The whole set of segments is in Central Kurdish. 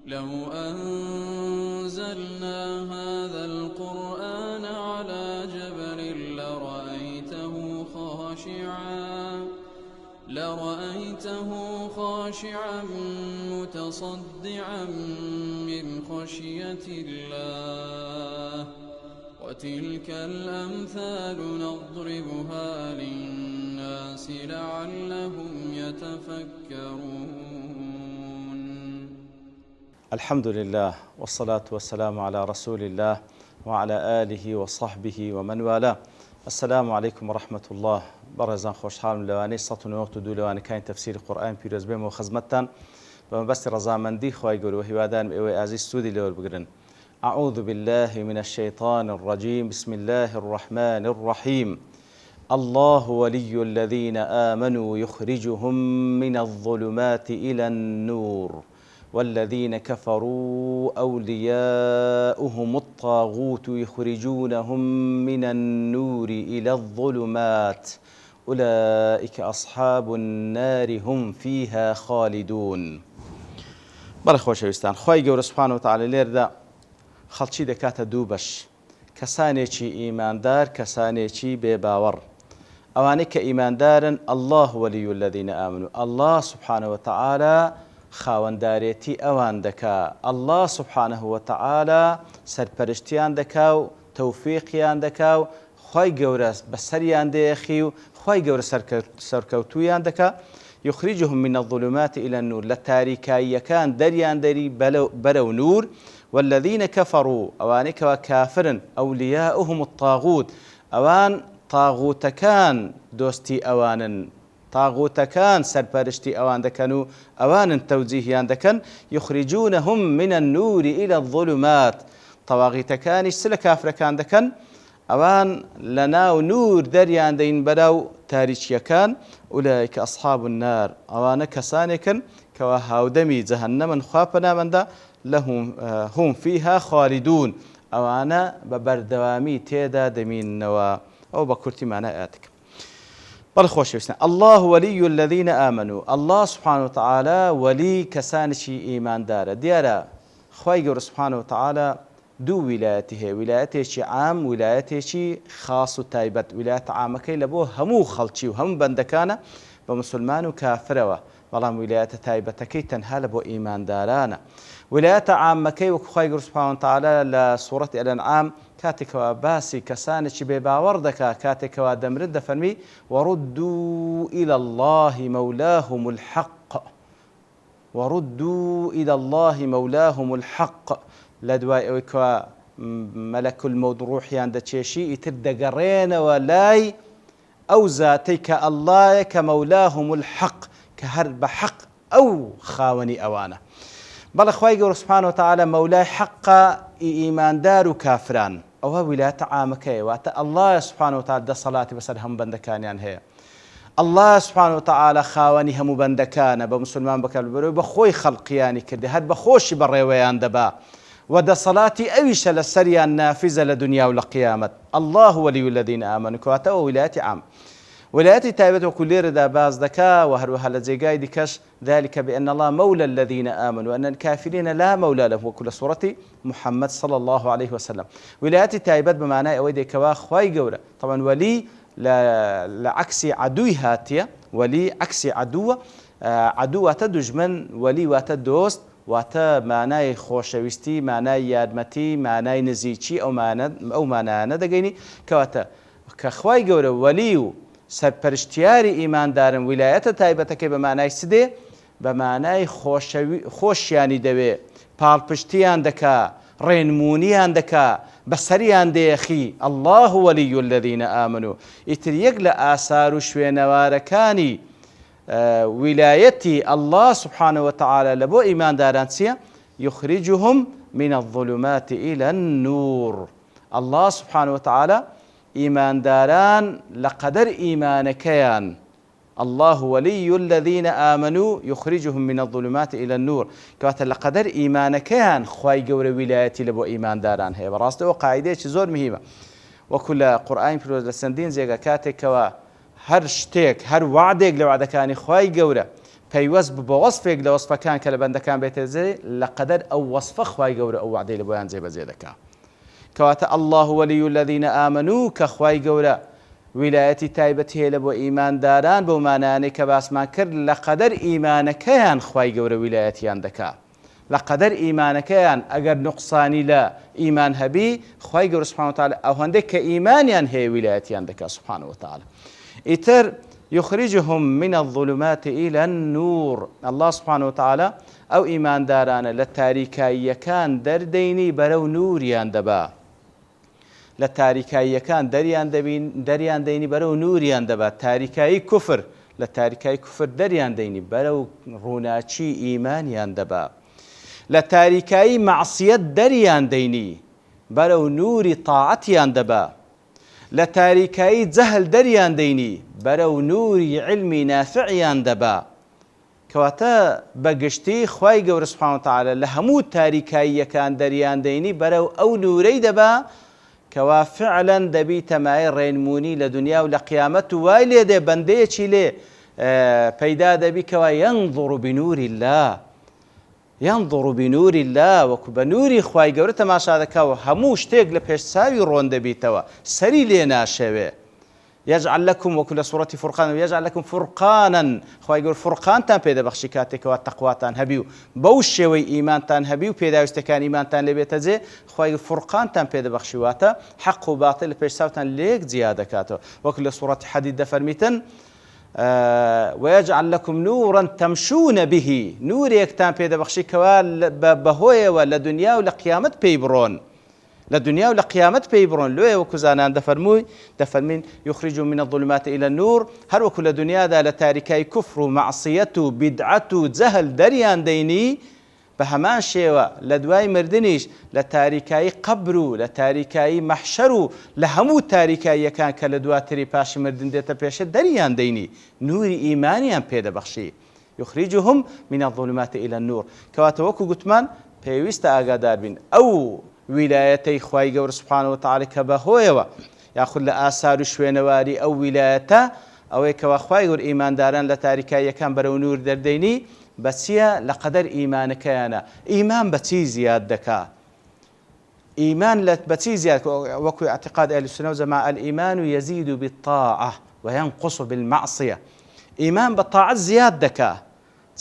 لو أنزلنا هذا القرآن على جبل لرأيته خاشعا متصدعا من خشية الله وتلك الأمثال نضربها للناس لعلهم يتفكرون. الحمد لله والصلاة والسلام على رسول الله وعلى آله وصحبه ومن والاه. السلام عليكم ورحمة الله. بەڕێزان خۆشحاڵم لەوانەی 1992 لەوانەکانی تەفسیری قورئان پیرۆز بێمەوە خزمەتتان بە مەبەستی ڕەزامەندی خوای گەورە و هیوادارم ئێوەی ئازیز سوودی لێوە بگرن. أعوذ بالله من الشيطان الرجيم. بسم الله الرحمن الرحيم. الله ولي الذين آمنوا يخرجهم من الظلمات إلى النور والذين كفروا أولياؤهم الطاغوت يخرجونهم من النور إلى الظلمات أولئك أصحاب النار هم فيها خالدون. بەڵێ خۆشەویستان، خی گەورە سوبحانەهو وتەعالە لێرەدا خەڵکی دەکاتە دوو بەش، کەسانێکی ئیماندار، کەسانێکی بێباوەڕ. ئەوانەی کە ئیماندارن الله وەلیو الذین ئامنوا، الله سوبحانەهو وتەعالە خاوەندارێتی ئەوان دەکا، الله سوبحانەهو وتەعالە سەرپەرشتیان دەکا و تەوفیقیان دەکا و خی گەورە بەسەریان دەیەخی و خی گەورە سەرکەوتویان دەکا. يخرجهم من الظلمات إلى النور، لتاریکاییەکان دەریان دەری بەرەو نور. والذين كفروا، ئەوانەی کەوا کافرن، ئەولیاؤهم الطاغوت، ئەوان تاغوتەکان دۆستی ئەوانن، تاغوتەکان سەرپەرشتی ئەوان دەکەن و ئەوانن تەوجیهیان دەکەن. يخرجونهم من النور إلى الظلمات، تەواغیتەکانی سلە کافرەکان دەکەن، ئەوان لە ناو نور دەریان دەین بەراو تاریچیەکان. ئولئیک ئەصحاب النار، ئەوانە کەسانێکن کەوا هاودەمی جەهەنەمن، خوا پەنامەندە، هم فيها خالدون، ئەوانە بە بەردەوامی تێدا دەمینەوە. ئەو بە کورتی مانای ئاەتەکە. بەڵێ خۆشەویستان، الله ولي الذين آمنوا، الله سبحانه وتعالى ولی کەسانێکی ئیماندارە. دیارە خی گەورە سبحانه وتعالى دوو ویلایەتی هەیە، ویلایەتێکی عام، ویلایەتێکی خاص و تایبەت. ویلایەتە عامەکەی لە بۆ هەموو خەڵکی و هەموو بەندەکانە بە مسلمان و کافرەوە، بەڵام ویلایەتە تایبەتەکەی تەنها لە بۆ ئیماندارانە. ویلایەتە عامەکەی وەکو خی گەورە سوبحانەهو وتەعالە لە سوورەتی ئەلئەنعام کاتێکەوە باسی کەسانێکی بێباوەڕ دەکا، کاتێکەوە دەمرن دەفەرمی وردوا إلى الله مولاهم الحق، وردوا إلى الله مولاهم الحق. لە دوای ئەوەی کە مەلەک المەوت ڕوحیان دەچێشی، ئیتر دەگەڕێنەوە لای ئەو زاتەی کە ئەڵڵایە کە مەولاهم الحق، کە هەر بە حەق ئەو خاوەنی ئەوانە. بەڵێ خی گەورە سوبحانەهو وتەعالە مەولای حەقە ئیماندار و کافران. ئەوە ویلایەتە عامەکەیە، واتە ئەڵڵایە سوبحانەهو وتەعالە دەسەڵاتی بەسەر هەموو بەندەکانیان هەیە. الله سبحانه وتعالى خاوەنی هەموو بەندەکانە، بە مسلمان بەکەلبەرەوەی بە خۆی خەڵقیانی کردی، هەر بە خۆشی بەڕێوەیان دەبا و دەسەڵاتی ئەویشە لە سەریان نافیزە لە دنیا و لە قیامەت. الله ولي الذين آمنوا، کەواتەوە ویلایەتی عام. ولايتي تايبت وكلير دا باز دكا وهروها لزيقاي ديكش ذلك بأن الله مولى الذين آمنوا وأن الكافرين لا مولى له، وكل سورة محمد صلى الله عليه وسلم. ولايتي تايبت بمعنى أويدي كوا خواي قورة. طبعا ولي لعكس عدوي هاتية، ولي عكس عدو دجمن، ولي واتدوست واتا معنای خوشویستی، معنای یادمەتی، معنای نزیکی ئەو مانایانە دەگەینی کەواتە کە خوای گەورە وەلی و سەرپەرشتیاری ئیماندارن ویلایەتە تایبەتەکەی بە مانای سدێ، بە مانای خۆشیانی دەوێ، پاڵپشتیان دەکا، ڕێنمونیان دەکا، بەسەریان دەیەخی. الله وەلیو الذین ئامنوا. ئیتر یەک لە ئاسار و شوێنەوارەکانی ولايتي الله سبحانه وتعالى لبو إيمان داران سيا يخرجهم من الظلمات إلى النور. الله سبحانه وتعالى إيمان داران لقدر إيمانكيان. الله ولي الذين آمنوا يخرجهم من الظلمات إلى النور. كوات لقدر إيمانكيان خواي قول ولايتي لبو إيمان داران هي براسته وقاعدة زور مهمة. وكل قرآن في السندين زي كاتك هەر شتێک هەر وعدێک لە وعدەکانی خوای گەورە پەیوەست بە وەسفێک لە وەسفەکان کە لە بەندەکان بێتە جێ لە قەدەر ئەو وەسفە خوای گەورە ئەو وعدەی لە بۆیان جێبەجێ دەکات. کەواتە الله وەلی الذین ئامنوا کە خوای گەورە ویلایەتی تایبەت هەیە لە بۆ ئیمانداران بەو مانایانەی کە باسمان کرد لە قەدەر ئیمانەکەیان خوای گەورە ویلایەتیان دەکات. لە قەدەر ئیمانەکەیان ئەگەر نوقسانی لە ئیمان هەبی خوای گەورە سوبحانەهو وتعالە ئەو هەندێک کە ئیمانیان هەیە ویلایەتیان دەکات سوبحانەهو وتعالە. ئیتر يخرجهم من الظلمات إلى النور. الله سبحانه وتعالى أو إيمان دارانا للتاريكاية كان درديني برو نوريان دبا للتاريكاية كان دريان ديني برو نوريان دبا تاريكاي كفر للتاريكاي كفر دريان ديني برو روناتشي إيمانيان دبا لتاريكاي معصية دريان ديني برو نوري طاعتيان دبا لە تاریکایی جەهل دەریان دەینی بەرەو نووری علمی نافعیان دەبا. کەواتە بەگشتی خوای گەورە سوبحانەهو وتعالە لە هەموو تاریکاییەکان دەریان دەینی بەرەو ئەو نورەی دەبا کەوا فعلەن دەبی تەمای ڕێنمونی لە دنیا و لە قیامەت و وای لێ دێ بەندەیەکی لێ پەیدا دەبی کەوا ينظر بنور الله ينظر بنور الله وەکو بە نوری خوای گەورە تەماشا دەکاوە هەموو شتێک لە پێشچاوی ڕۆن دەبیتەوە سەری لێ ناشەوێ. يجعل لكم وەکو لە سوورەتی فورقان يجعل لكم فرقانا خوای گەورە فرقانتان پێدەبەخشی کاتێکەوە تەقواتان هەبی و بەو شێوەی ئیمانتان هەبی و پێداویستەکان ئیمانتان لێ بێتە جێ خوای فرقانتان پێدەبەخشی واتە حەق و باتڵ لە پێشچاوتان لێک جیا دەکاتەوە وەکو لە سوورەتی حەدید دەفەرمیتن ويجعل لكم نورا تمشون به نورێکتان پێدەبەخشی کەوا بەهۆیەوە لە دنیا و لە قیامەت پێی بڕۆن لە دنیا و لە قیامەت پێی بڕۆن. لێ وەکو زانان دەفەرمین يخرج من الظلمات إلى النور هەر وەکو لە دنیادا لە تاریکای کوفر و مەعسیەت و بیدعەت و جەهل دەریان دەینی بە هەمان شێوە لە دوای مردنیش لە تاریکایی قەبر و لە تاریکایی مەحشەر و لە هەموو تاریکاییەکان کە لە دواتری پاشی مردن دێتە پێشە دەریان دەینی نوری ئیمانیان پێدەبەخشی. يخرجهم من الظلمات إلى النور. کەواتە وەکو گوتمان پێویستە ئاگادار بین ئەو ویلایەتەی خوای گەورە سوبحانەهو وتعالە کە بەهۆیەوە یاخود لە ئاسار و شوێنەواری ئەو ویلایەتە ئەوەی کەوا خوای گەورە ئیمانداران لە تاریکاییەکان بەرەو نور دەردەینی بەچیە لە قەدەر ئیمانەکەیانە. ئیمان بەچی زیاد دەکا ئیمان بەچی زیاد وەکو اعتقاد ئەهل السنە والجەماعە الئیمان يزيد بالطاعة وينقص بالمعصية. ئیمان بە تاعەت زیاد دەکا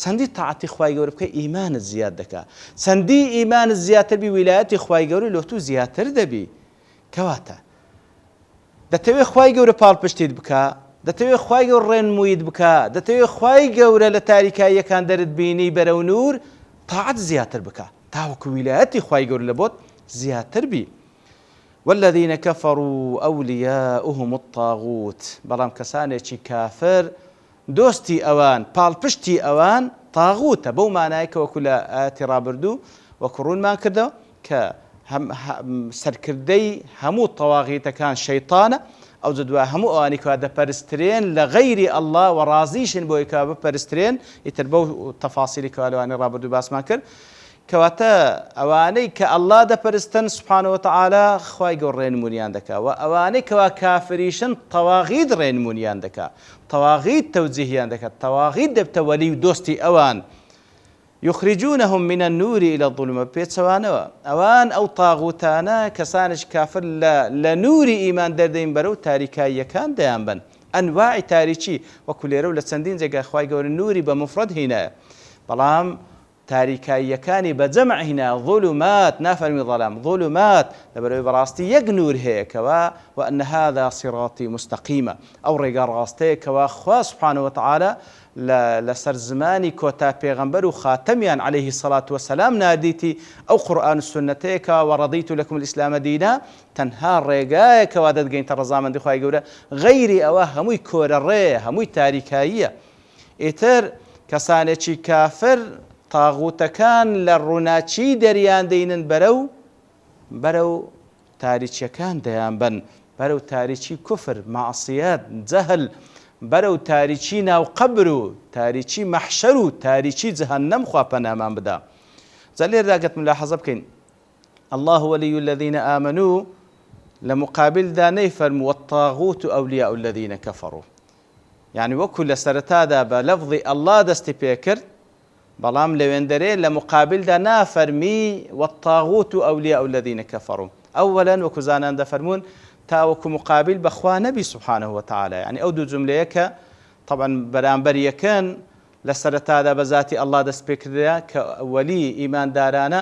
چەندی تاعەتی خوای گەورە بکەی ئیمانت زیاد دەکا چەندی ئیمانت زیاتر بی ویلایەتی خوای گەورە لۆ تو زیاتر دەبی. کەواتە دەتەوێت خوای گەورە پاڵپشتیت بکە دەتەوێت خوای گەورە ڕێنموویت بکە دەتەوێت خوای گەورە لە تاریکاییەکان دەرت بینی بەرەو نور تاعەت زیاتر بکە تاوەکو ویلایەتی خوای گەورە لە بۆت زیاتر بی. والذین كفروا أولياؤهم الطاغوت. بەڵام کەسانێکی کافر دۆستی ئەوان پاڵپشتی ئەوان تاغوتە بەو مانایکە وەکو لە ئاەتی ڕابردوو وەکو ڕوونمان کردەوە کە سەرکردەی هەموو تەواغیتەکان شەیطانە ئەو دوای هەموو ئەوانی کە دەپەرسترێن لە غەیری ئەڵڵا و ڕازیشن بۆی کە بپەرسترێن ئیتر بەو تەفاسیلی کە لەوانەی ڕابردوو باسمان کرد کەواتە ئەوانەی کە ئەڵڵا دەپەرستن سوبحانەهو وتعالە خوای گەورە ڕێنمونیان دەکا و ئەوانەی کەوا کافریشن تەواغیت ڕێنمونیان دەکا تەواغیت تەوجیهیان دەکات تەواغیت دەبتە وەلی و دۆستی ئەوان. يخرجونهم من النور إلى الظلمات پێچەوانەوە ئەوان ئەو تاغوتانە کەسانش کافر لە نوری ئیمان دەردەین بەرەو تاریکاییەکان دەیان بن ئەنواعی تاریکی وەکو لێرە و لە چەندین جێگا خوای گەورە نوری بە مفرەد هینایە بەڵام تاریکاییەکانی بە جەمع هینا ظلمات نافەرمی ظەلام ظلمات لەبەرەوەی بەڕاستی یەک نور هەیە کەوا وأن هذا صراطي مستقيما ئەو ڕێگا ڕاستەیە کەوا خوا سوبحانەهو وتعالە لەسەر زمانی کۆتا پێغەمبەر و خاتەمیان عليه الصلاة والسلام نادیتی ئەو قورئان و سونەتەیەکە وەڕەضیت لەکم الئیسلام دینە تەنها ڕێگایەکەوا دەتگەینتە ڕەزامەندی خوای گەورە غەیری ئەوە هەمووی کۆرە ڕێیە هەمووی تاریکاییە. ئیتر کەسانێکی کافر تاغوتەکان لە ڕووناچی دەریان دەینن بەرەو تاریچیەکان دەیان بن بەرەو تاریچی کوفر مەعسیەت جەهل بەرەو تاریچی ناو قەبر و تاریچی مەحشەر و تاریچی جەهەنەم خوا پەنامان بدا. جا لێردا گەت ملاحەزە بکەین الله ولي الذين آمنوا لمقابل دا نەیفەرموو والطاغوت أولياء الذين كفروا يعني وەکو لە سەرەتادا بە لەفظی ئەڵڵا دەستی پێکرد بەڵام لەوێندەرێ لە مقابلدا نافەرمی والطاغوت أولياء الذين كفروا أولا وەکو زانان دەفەرمون تاوەکو مقابل بەخوا نەبی سبحانه وتعالى يعني ئەو دوو جملەیە کە طبعا بەرامبەریەکەن لە سەرەتادا بە ذاتی ئەڵڵا دەست پێکردە کە وەلی ئیماندارانە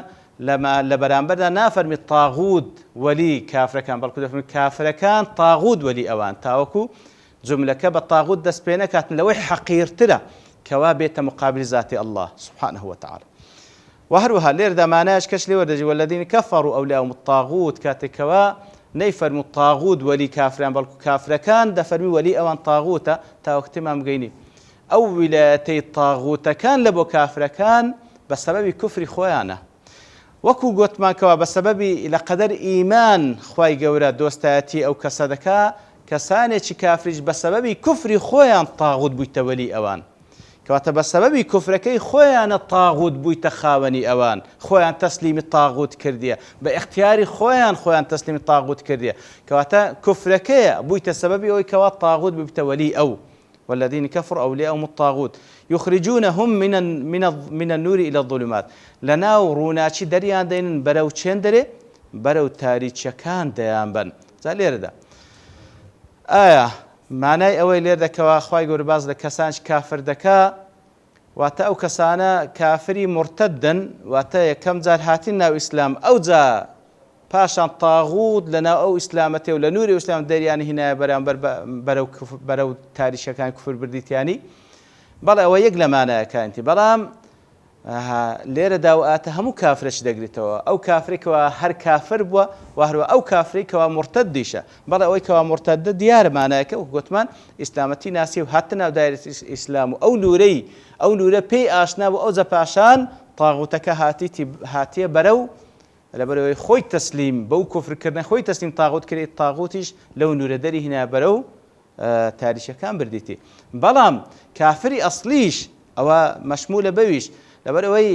لە بەرامبەردا نافەرمی طاغوت وەلی کافرەکان بەڵکو دەفەرمی کافرەکان طاغوت وەلی ئەوان تاوەکو جملەکە بە طاغوت دەست پێ نەکاتن لەوەی حەقیرترە کەوا بێتە مقابل ذاتی ئەڵڵا سبحانه وتعالى وهروها لێردا مانایش کەس لێ وەردەجی والذین كفروا أولياءهم الطاغوت کاتێکەوە نەیفەرموو طاغوت وەلی کافران بەڵکو کافرەکان دەفەرمی وەلی ئەوان طاغوتە تاوەکتمان بگەینی ئەو ویلایەتەی طاغوتەکان لە بۆ کافرەکان بە سەبەبی کوفری خۆیانە وەکو گوتمانکەوە بە سەبەبی لە قەدەر ئیمان خوای گەورە دۆستایەتی ئەو کەسە دەکا کەسانێکی کافریش بە سەبەبی کوفری خۆیان طاغوت بوویتە وەلی ئەوان کەواتە بە سەبەبی کوفرەکەی خۆیانە طاغوت بوویتە خاوەنی ئەوان خۆیان تەسلیمی طاغوت کردیە بە اختیاری خۆیان تەسلیمی طاغوت کردیە کەواتە کوفرەکەیە بوویتە سەبەبی ئەوەی کەوا طاغوت بوویتە وەلی ئەو والذين كفروا أولياءهم الطاغوت يخرجونهم من النور إلى الظلمات لناو روناچی دەریان دەینن بەرەو چێن دەرێ بەرەو تاریچەکان دەیان بن جا لێرەدا ئایا مانای ئەوەی لێر دەکەوە خوای گەورە باز لە کەسانش کافر دەکا واتە ئەو کەسانە کافری مرتدن واتە یەکەم جار هاتین ناو ئیسلام ئەو جا پاشان طاغوت لەناو ئەو ئیسلامەتێ و لە نووری ئیسلام دەریانی هینایە بەرامبەر بەرەو تاریشەکان کوفر بردیتیانی بەڵێ ئەوە یەک لە مانایەکانتی بەڵام لێرەدا و ئاتە هەموو کافرەش دەگریتەوە ئەو کافرێکەوە هەر کافر بووە و هەروە ئەو کافرێکەوە مرتدیشە بەڵێ ئەوەی کەوا مرتدە دیارە مانایەکە و گوتمان ئیسلامەتی ناسی و هاتە ناو دایرەتی ئیسلام و ئەو نورە پێی ئاشنا بوو ئەو جە پاشان طاغوتەکە هاتیە بەرەو لەبەرەوەی خۆی تەسلیم بەو کوفرکردن خۆی تەسلیم طاغوت کرێت طاغوتیش لەو نورە دەری هینا بەرەو تاریشەکان بردیتی بەڵام کافری ئەسلیش ئەوە مەشمولە بەویش لەبەرەوەی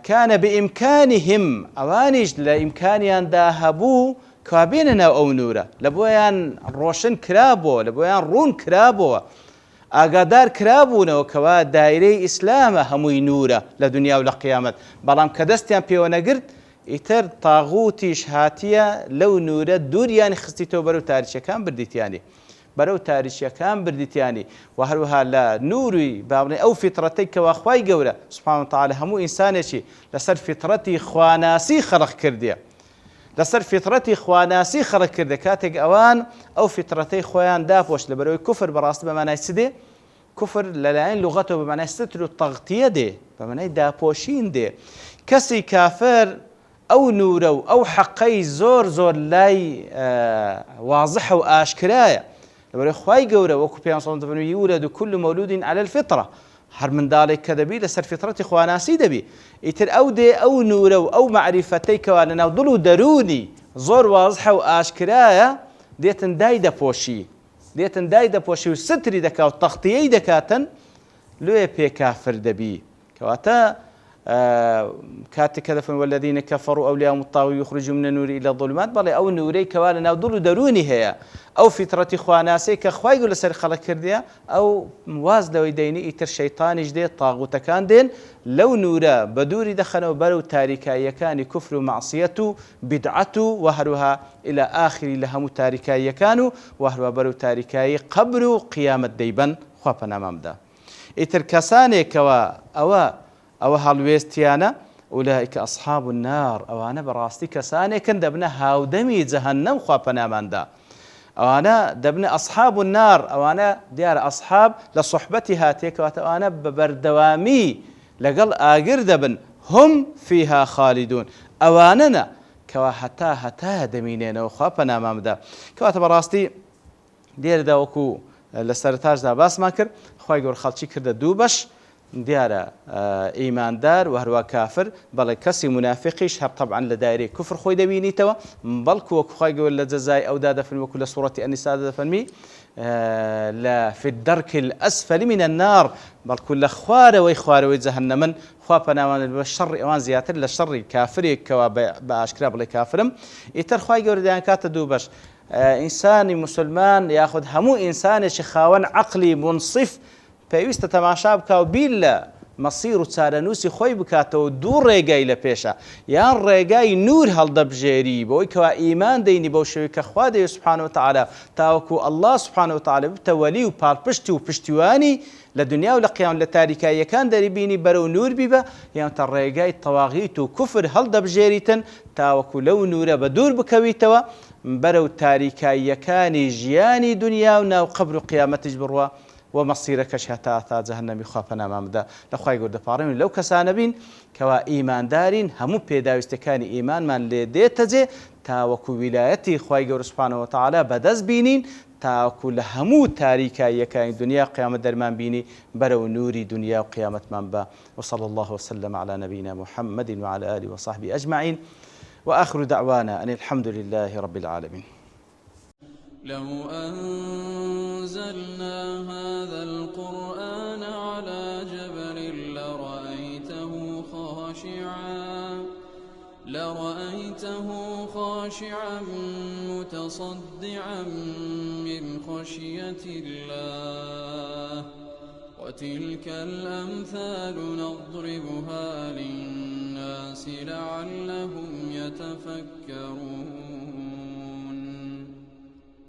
کانە بئیمکانهم ئەوانیش لە ئیمکانیاندا هەبوو کوا بێنە ناو ئەو نورە لە بۆیان ڕۆشن کرابەوە لە بۆیان ڕوون کرابەوە ئاگادار کرابوونەوە کەوا دایرەی ئیسلامە هەمووی نورە لە دنیا و لە قیامەت بەڵام کە دەستیان پێوە نەگرت ئیتر طاغوتیش هاتیە لەو نورە دووریانی خستیتەوە بەرەو تاریشەکان بردیتیانی بەرەو تاریشەکان بردیتیانی و هەروها لە نوری باڵێ ئەو فیترەتەی کەوا خوای گەورە سوبحانه وتعالى هەموو ئینسانێکی لەسەر فیترەتی خواناسی خەڵق کردیە لەسەر فیترەتی خواناسی خەڵق کردە کاتێک ئەوان ئەو فیترەتەی خۆیان داپۆش لەبەرەوەی کوفر بەڕاستی بەمانای چ دێ کوفر لەلایەن لوغەتەوە بەمانای ستر و تەغتیە دێ بەمانای داپۆشین دێ کەسی کافر ئەو نورە و ئەو حەقەی زۆر لای وازحە و ئاشکرایە لەبەرەوەی خوای گەورە وەکو پێیان سەڵام دەفەرمێ یولەد كل مولود على الفطرة هەر منداڵێک کە دەبی لەسەر فیترەتی خواناسی دەبی ئیتر ئەو دێ ئەو نورە و ئەو معریفەتەی کەوا لەناو دڵ و دەرونی زۆر وازحە و ئاشکرایە دێتن دای دەپۆشی و ستری دەکا و تەختیەی دەکاتن لێ پێ کافر دەبی کەواتە کاتێک کە دەفەرمێ والذین كفروا أولياءهم الطاغوت يخرجون من النور إلى الظلمات بەڵێ ئەو نورەی کەوا لەناو دڵ و دەرونی هەیە ئەو فیترەتی خواناسی کە خوای گەورە لەسەر خەڵق کردیە ئەو واز لەوەی دەینی ئیتر شەیتانیش دێت تاغوتەکان دێن لەو نورە بە دووری دەخەنەوە بەرەو تاریکاییەکانی کوفر و مەعسیەت و بیدعەت و هەروها إلى آخری لە هەموو تاریکاییەکان و هەروها بەرەو تاریکایی قەبر و قیامەت دەیبەن خوا پەنامان بدە ئیتر کەسانێکەوە ئەوە هەڵوێستیانە ئولائیکە ئەصحاب النار ئەوانە بەڕاستی کەسانێکن دەبنە هاودەمی جەهەنەم خوا پەناماندا ئەوانە دەبنە ئەصحاب النار ئەوانە دیارە ئەصحاب لە سوحبەتی هاتێکەواتە ئەوانە بە بەردەوامی لەگەڵ ئاگر دەبن هم فيها خالدون ئەوانەنە کەوا هەتا دەمینێنەوە خوا پەنامان بدە کەواتە بەڕاستی لێرەدا وەکو لە سەرتاشدا باسمان کرد خوای گەورە خەڵکی کردە دوو بەش دیارە ئیماندار و هەروە کافر بەڵێ کەسی منافقیش هەر طبعا لە دایرەی کوفر خۆی دەبینیتەوە بەڵکو وەکو خوای گەورە لە جەزای ئەودا دەفەرمێ وەکو لە سوورەتی ئەنیسا دەفەرمی في الدرك الأسفل من النار بەڵکو لە خوارەوەی جەهەنەمن خوا پەنامان بە شەڕی ئەوان زیاتر لە شەڕی کافرێکەوە بە ئاشکرا بڵێ کافرم ئیتر خوای گەورە دەیان کاتە دوو بەش ئینسانی مسلمان یاخود هەموو ئینسانێکی خاوەن عەقلی منصف پێویستە تەماشا بکە و بیر لە مەسیر و چارەنووسی خۆی بکاتەوە دوو ڕێگای لە پێشە یان ڕێگای نور هەڵدەبژێری بەوەی کەوا ئیمان دەینی بەو شێوەی کە خوا دەیە سوبحانەهو وتەعالا تاوەکو ئەڵڵا سوبحانەهو وتەعالا ببتە وەلی و پاڵپشتی و پشتیوانی لە دنیا و لە قیامەت لە تاریکاییەکان دەریبینی بەرەو نور بیبە یان تە ڕێگای تەواغیت و کوفر هەڵدەبژێریتن تاوەکو لەو نورە بە دوور بکەویتەوە بەرەو تاریکاییەکانی ژیانی دنیا و ناو قەبر و قیامەتیش بڕوە ومەسیرەکەش هەتا تا جەهەنەمی خوا پەنامان بدە لە خوای گەورە دەپاڕێنین لەو کەسانە بین کەوا ئیماندارین هەموو پێداویستەکانی ئیمانمان لێ دێتە جێ تاوەکو ویلایەتی خوای گەورە سوبحانەهو وتەعالا بەدەست بینین تاوەکو لە هەموو تاریکاییەکانی دنیا قیامەت دەرمان بینی بەرەو نوری دنیا و قیامەتمان بە وصلى الله وسلم على نبينا محمد وعلى آله وصحبه أجمعين وآخر دعوانا أن الحمد لله رب العالمين. لو أنزلنا هذا القرآن على جبل لرأيته خاشعا متصدعا من خشية الله وتلك الأمثال نضربها للناس لعلهم يتفكرون